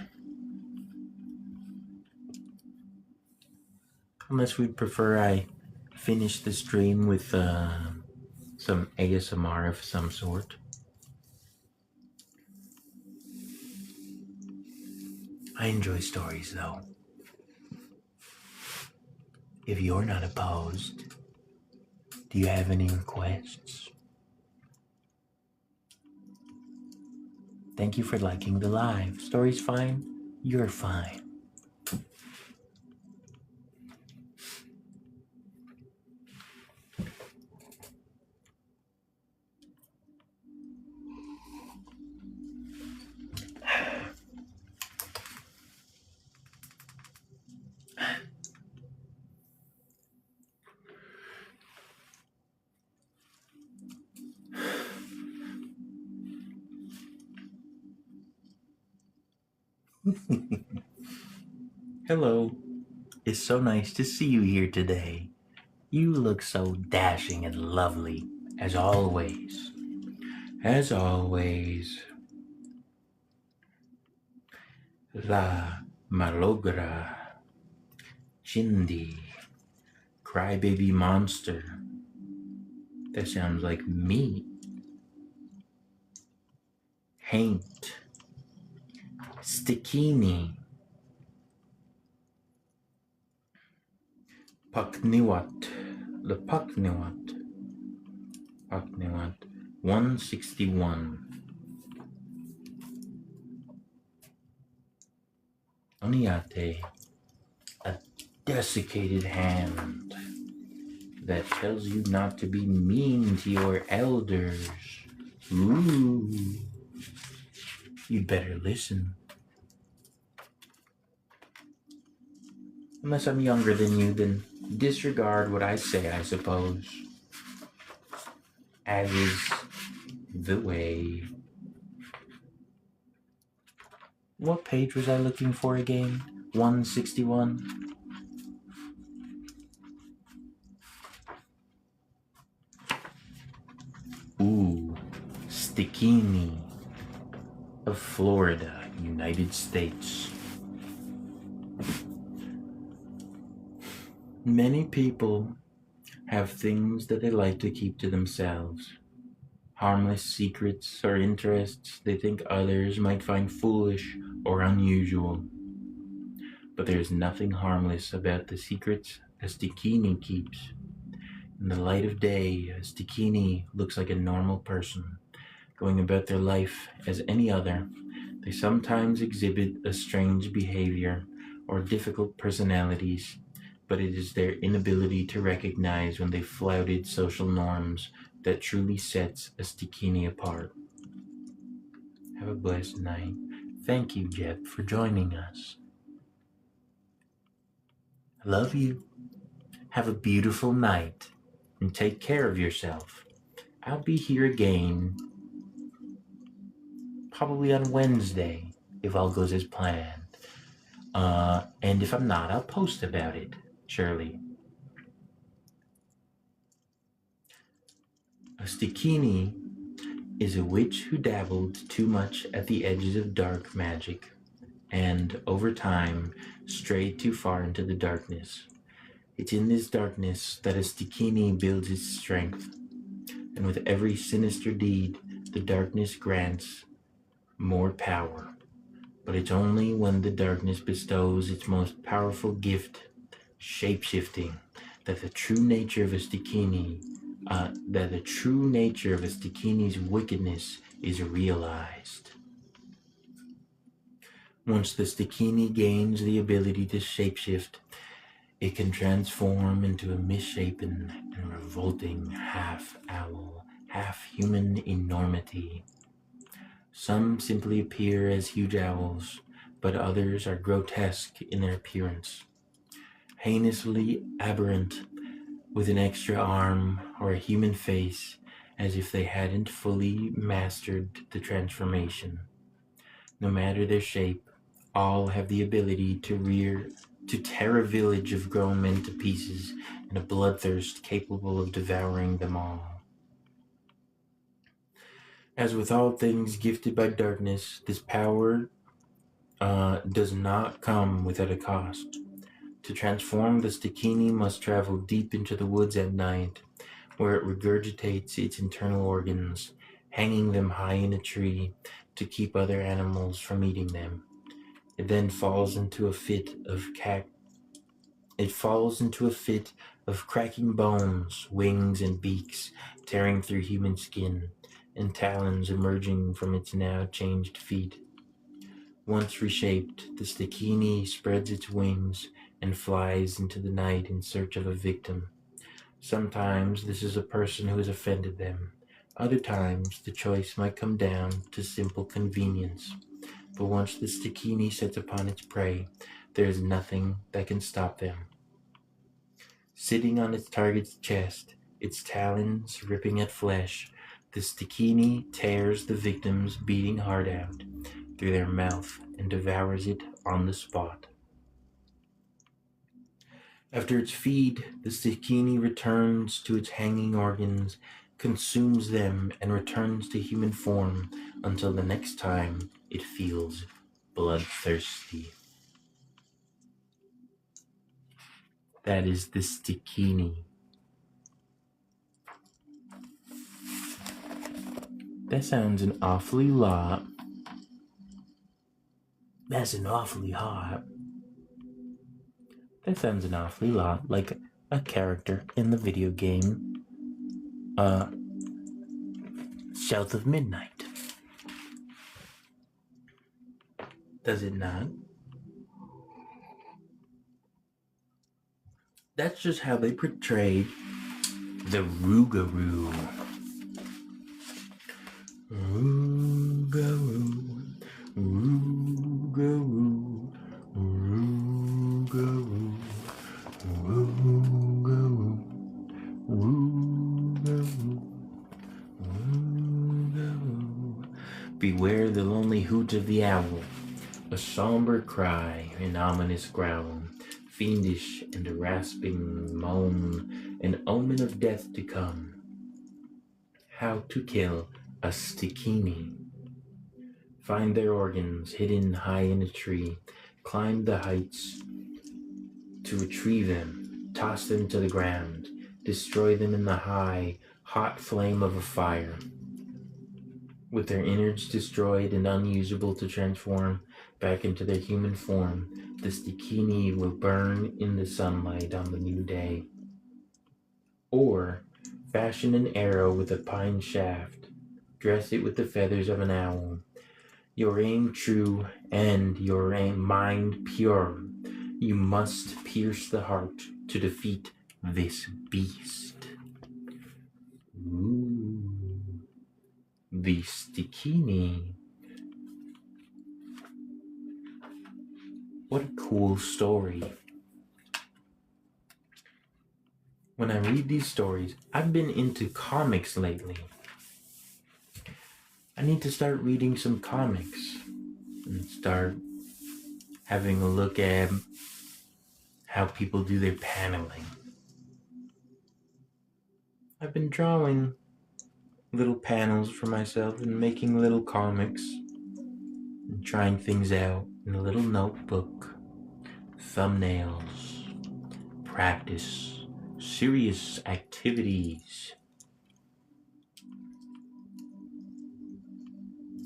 Unless we'd prefer I finish the stream with some ASMR of some sort. I enjoy stories though. If you're not opposed, do you have any requests? Thank you for liking the live. Story's fine, you're fine. Hello. It's so nice to see you here today. You look so dashing and lovely, as always. As always. La Malogra. Chindi. Crybaby Monster. That sounds like me. Haint. Stikini. Puckniwat. The Puckniwat. Puckniwat. 161. Oniate. A desiccated hand that tells you not to be mean to your elders. Ooh. You'd better listen. Unless I'm younger than you, then disregard what I say, I suppose. As is the way. What page was I looking for again? 161? Ooh, Stikini of Florida, United States. Many people have things that they like to keep to themselves. Harmless secrets or interests they think others might find foolish or unusual. But there's nothing harmless about the secrets a Stikini keeps. In the light of day, a Stikini looks like a normal person, going about their life as any other. They sometimes exhibit a strange behavior or difficult personalities, but it is their inability to recognize when they flouted social norms that truly sets a Stikini apart. Have a blessed night. Thank you, Jep, for joining us. I love you. Have a beautiful night, and take care of yourself. I'll be here again, probably on Wednesday, if all goes as planned. And if I'm not, I'll post about it, surely. A Stikini is a witch who dabbled too much at the edges of dark magic, and over time strayed too far into the darkness. It's in this darkness that a Stikini builds its strength, and with every sinister deed, the darkness grants more power. But it's only when the darkness bestows its most powerful gift, shapeshifting, that the true nature of a Stikini's wickedness is realized. Once the Stikini gains the ability to shapeshift, it can transform into a misshapen and revolting half-owl, half-human enormity. Some simply appear as huge owls, but others are grotesque in their appearance, heinously aberrant, with an extra arm or a human face, as if they hadn't fully mastered the transformation. No matter their shape, all have the ability to tear a village of grown men to pieces in a bloodthirst capable of devouring them all. As with all things gifted by darkness, this power does not come without a cost. To transform, the Stikini must travel deep into the woods at night, where it regurgitates its internal organs, hanging them high in a tree to keep other animals from eating them. It then falls into a fit of cracking bones, wings, and beaks tearing through human skin, and talons emerging from its now changed feet. Once reshaped, the Stikini spreads its wings and flies into the night in search of a victim. Sometimes this is a person who has offended them. Other times, the choice might come down to simple convenience. But once the Stikini sets upon its prey, there is nothing that can stop them. Sitting on its target's chest, its talons ripping at flesh, the Stikini tears the victim's beating heart out through their mouth and devours it on the spot. After its feed, the Stikini returns to its hanging organs, consumes them, and returns to human form until the next time it feels bloodthirsty. That is the Stikini. That sounds an awfully lot. That's an awfully hot. That sounds an awfully lot like a character in the video game South of Midnight. Does it not? That's just how they portrayed the Rougarou. Rougarou, Rougarou, Rougarou, Rougarou, Rougarou, Rougarou. Beware the lonely hoot of the owl, a somber cry, an ominous growl, fiendish and a rasping moan, an omen of death to come. How to kill a Stikini. Find their organs hidden high in a tree, climb the heights to retrieve them, toss them to the ground, destroy them in the high, hot flame of a fire. With their innards destroyed and unusable to transform back into their human form, the Stikini will burn in the sunlight on the new day. Or fashion an arrow with a pine shaft, dress it with the feathers of an owl. Your aim true and your mind pure, you must pierce the heart to defeat this beast. Ooh. The Stikini. What a cool story. When I read these stories, I've been into comics lately. I need to start reading some comics and start having a look at how people do their paneling. I've been drawing little panels for myself and making little comics and trying things out in a little notebook. Thumbnails, practice, serious activities.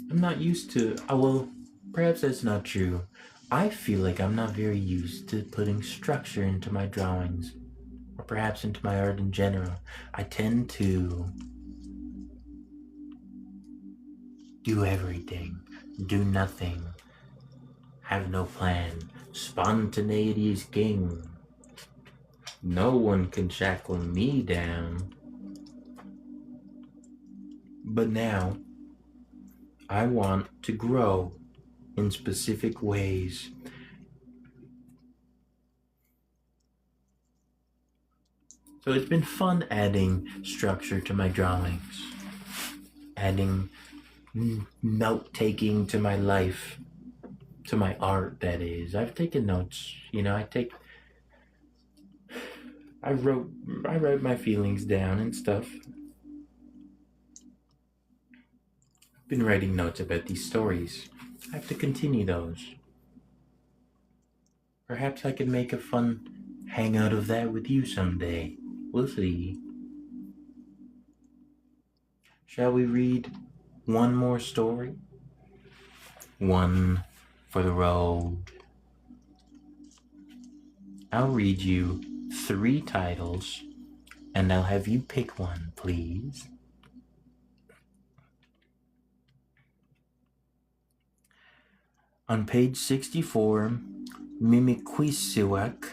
I'm not used to, perhaps that's not true. I feel like I'm not very used to putting structure into my drawings, or perhaps into my art in general. I tend to do everything, do nothing, have no plan. Spontaneity is king. No one can shackle me down. But now, I want to grow in specific ways. So it's been fun adding structure to my drawings, adding note-taking to my life, to my art, that is. I've taken notes, I wrote my feelings down and stuff. Been writing notes about these stories. I have to continue those. Perhaps I could make a fun hangout of that with you someday. We'll see. Shall we read one more story? One for the road. I'll read you 3 titles, and I'll have you pick one, please. On page 64, Mimikwisiwak.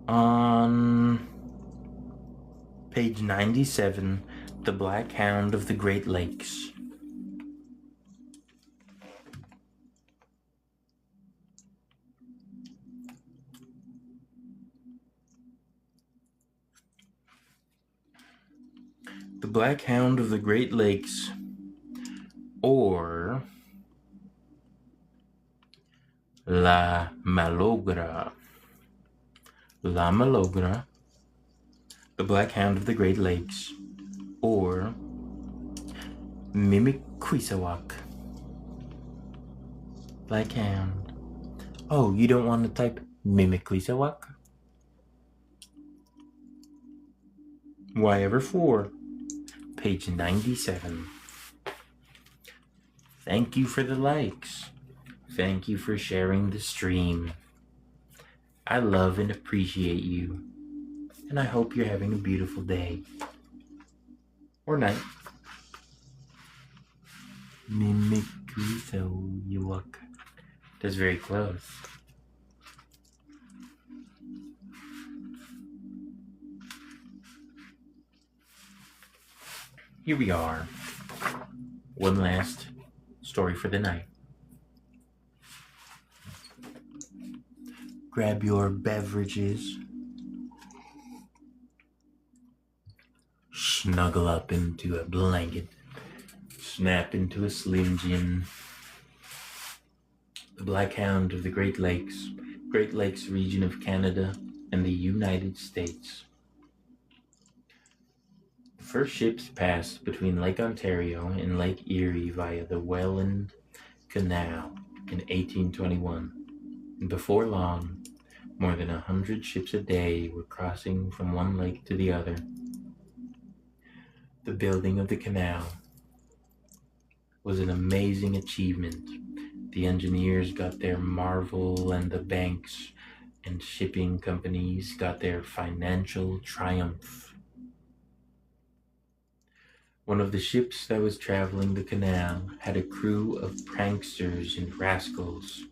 On page 97, The Black Hound of the Great Lakes. The Black Hound of the Great Lakes, or La Malogra. La Malogra, The Black Hound of the Great Lakes, or Mimikwisiwak. Black Hound. Oh, you don't want to type Mimikwisiwak? Why ever 4? Page 97. Thank you for the likes. Thank you for sharing the stream. I love and appreciate you, and I hope you're having a beautiful day. Or night. Mimikwisiwak. That's very close. Here we are. One last story for the night. Grab your beverages. Snuggle up into a blanket. Snap into a Slim Jim. The Black Hound of the Great Lakes region of Canada and the United States. The first ships passed between Lake Ontario and Lake Erie via the Welland Canal in 1821, and before long, more than 100 ships a day were crossing from one lake to the other. The building of the canal was an amazing achievement. The engineers got their marvel, and the banks and shipping companies got their financial triumph. One of the ships that was traveling the canal had a crew of pranksters and rascals.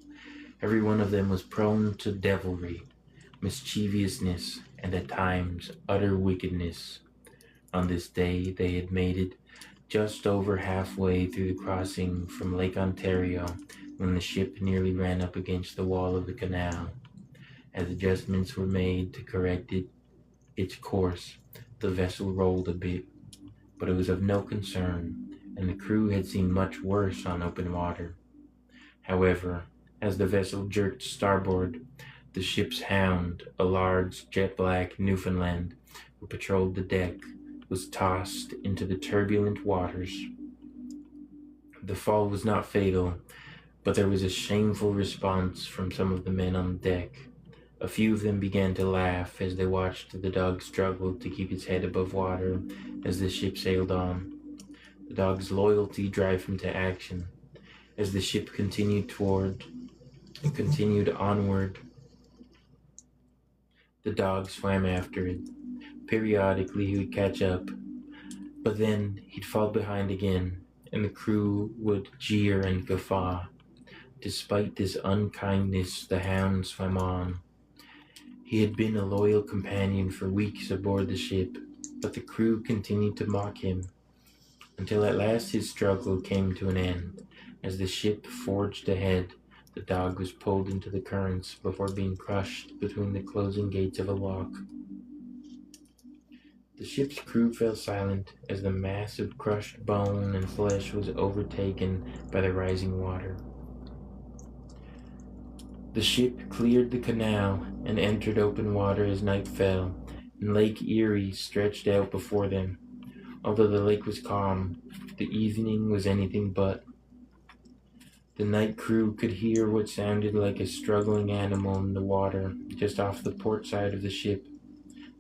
Every one of them was prone to devilry, mischievousness, and at times utter wickedness. On this day, they had made it just over halfway through the crossing from Lake Ontario when the ship nearly ran up against the wall of the canal. As adjustments were made to correct its course, the vessel rolled a bit, but it was of no concern, and the crew had seen much worse on open water. However, as the vessel jerked starboard, the ship's hound, a large jet-black Newfoundland who patrolled the deck, was tossed into the turbulent waters. The fall was not fatal, but there was a shameful response from some of the men on deck. A few of them began to laugh as they watched the dog struggle to keep its head above water as the ship sailed on. The dog's loyalty drove him to action. As the ship continued onward, the dog swam after it. Periodically he would catch up, but then he'd fall behind again, and the crew would jeer and guffaw. Despite this unkindness, the hound swam on. He had been a loyal companion for weeks aboard the ship, but the crew continued to mock him, until at last his struggle came to an end. As the ship forged ahead, the dog was pulled into the currents before being crushed between the closing gates of a lock. The ship's crew fell silent as the mass of crushed bone and flesh was overtaken by the rising water. The ship cleared the canal and entered open water as night fell. and Lake Erie stretched out before them. Although the lake was calm, the evening was anything but. The night crew could hear what sounded like a struggling animal in the water just off the port side of the ship.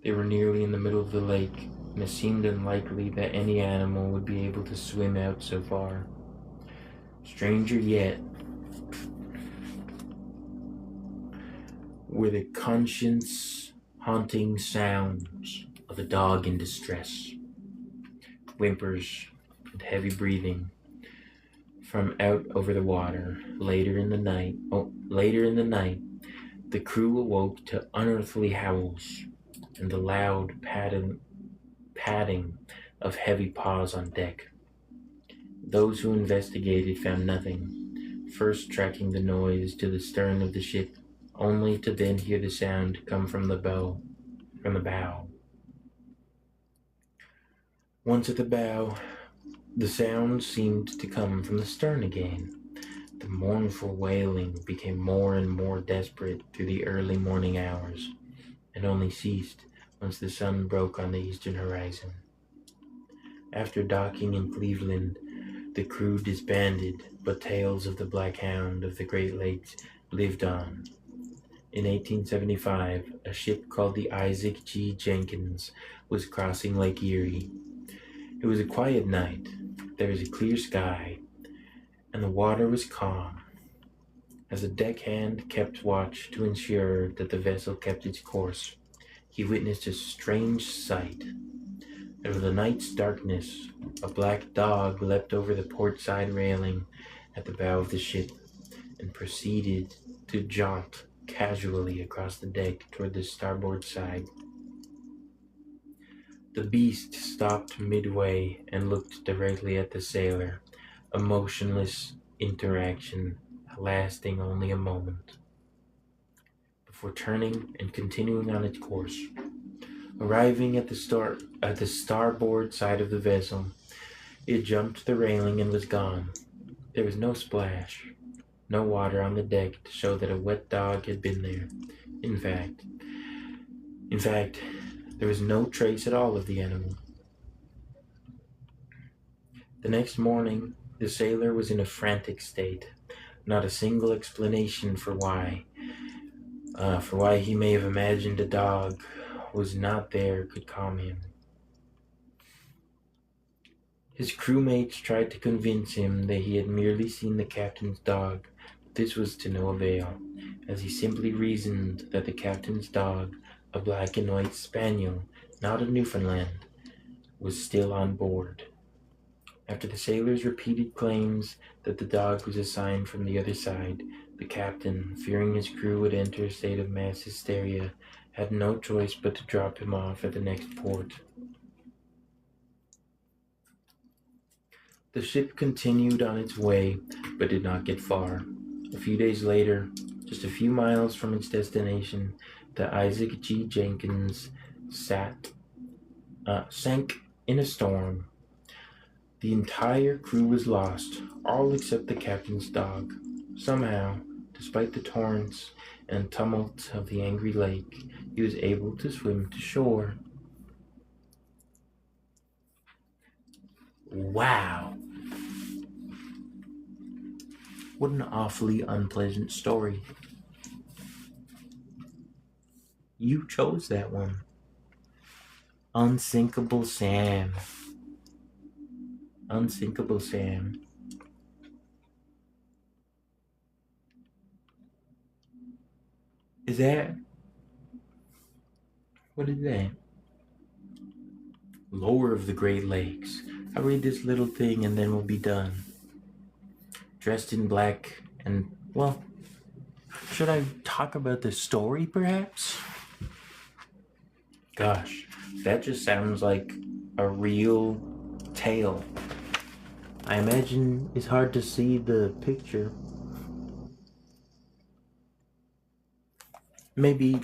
They were nearly in the middle of the lake, and it seemed unlikely that any animal would be able to swim out so far. Stranger yet were the conscience-haunting sounds of a dog in distress. Whimpers and heavy breathing from out over the water. Later in the night, the crew awoke to unearthly howls and the loud padding of heavy paws on deck. Those who investigated found nothing, first tracking the noise to the stern of the ship, only to then hear the sound come from the bow. Once at the bow, the sound seemed to come from the stern again. The mournful wailing became more and more desperate through the early morning hours, and only ceased once the sun broke on the eastern horizon. After docking in Cleveland, the crew disbanded, but tales of the Black Hound of the Great Lakes lived on. In 1875, a ship called the Isaac G. Jenkins was crossing Lake Erie. It was a quiet night. There was a clear sky, and the water was calm. As a deckhand kept watch to ensure that the vessel kept its course, he witnessed a strange sight. Out of the night's darkness, a black dog leapt over the port side railing at the bow of the ship and proceeded to jaunt casually across the deck toward the starboard side. The beast stopped midway and looked directly at the sailor, a motionless interaction lasting only a moment, before turning and continuing on its course. Arriving at the starboard side of the vessel, it jumped the railing and was gone. There was no splash, no water on the deck to show that a wet dog had been there. In fact, there was no trace at all of the animal. The next morning, the sailor was in a frantic state. Not a single explanation for why he may have imagined a dog was not there could calm him. His crewmates tried to convince him that he had merely seen the captain's dog, but this was to no avail, as he simply reasoned that the captain's dog, a black and white spaniel, not a Newfoundland, was still on board. After the sailor's repeated claims that the dog was a sign from the other side, the captain, fearing his crew would enter a state of mass hysteria, had no choice but to drop him off at the next port. The ship continued on its way, but did not get far. A few days later, just a few miles from its destination, the Isaac G. Jenkins sank in a storm. The entire crew was lost, all except the captain's dog. Somehow, despite the torrents and tumult of the angry lake, he was able to swim to shore. Wow! What an awfully unpleasant story. You chose that one. Unsinkable Sam. Unsinkable Sam. Is that? What is that? Lore of the Great Lakes. I'll read this little thing and then we'll be done. Dressed in black and, well, should I talk about the story perhaps? Gosh, that just sounds like a real tale. I imagine it's hard to see the picture. Maybe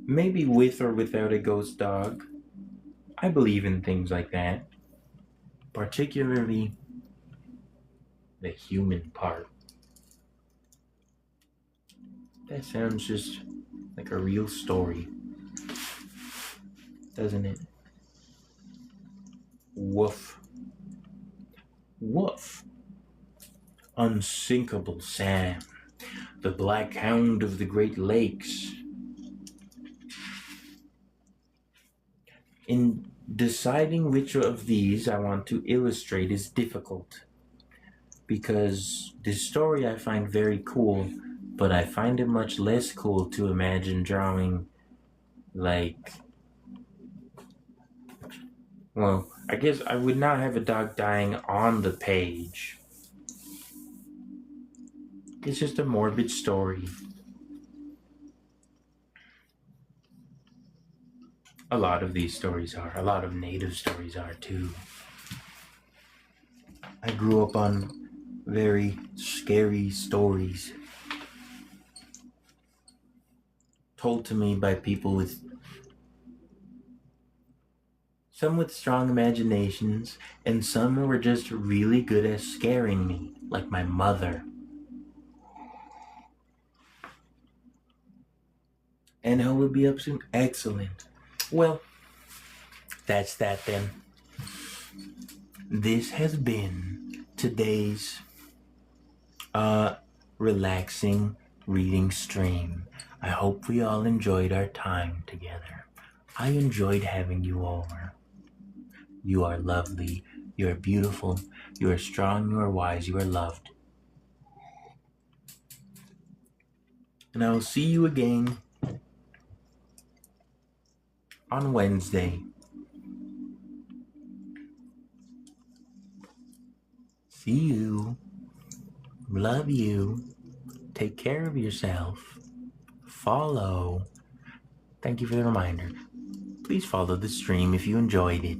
with or without a ghost dog. I believe in things like that. Particularly the human part. That sounds just like a real story, doesn't it? Woof. Woof. Unsinkable Sam, the Black Hound of the Great Lakes. In deciding which of these I want to illustrate is difficult, because this story I find very cool, but I find it much less cool to imagine drawing, like, well, I guess I would not have a dog dying on the page. It's just a morbid story. A lot of these stories are. A lot of native stories are too. I grew up on very scary stories told to me by people with some with strong imaginations, and some who were just really good at scaring me, like my mother. And I would be up soon. Excellent. Well, that's that then. This has been today's relaxing reading stream. I hope we all enjoyed our time together. I enjoyed having you over. You are lovely. You are beautiful. You are strong. You are wise. You are loved. And I will see you again on Wednesday. See you. Love you. Take care of yourself. Follow. Thank you for the reminder. Please follow the stream if you enjoyed it.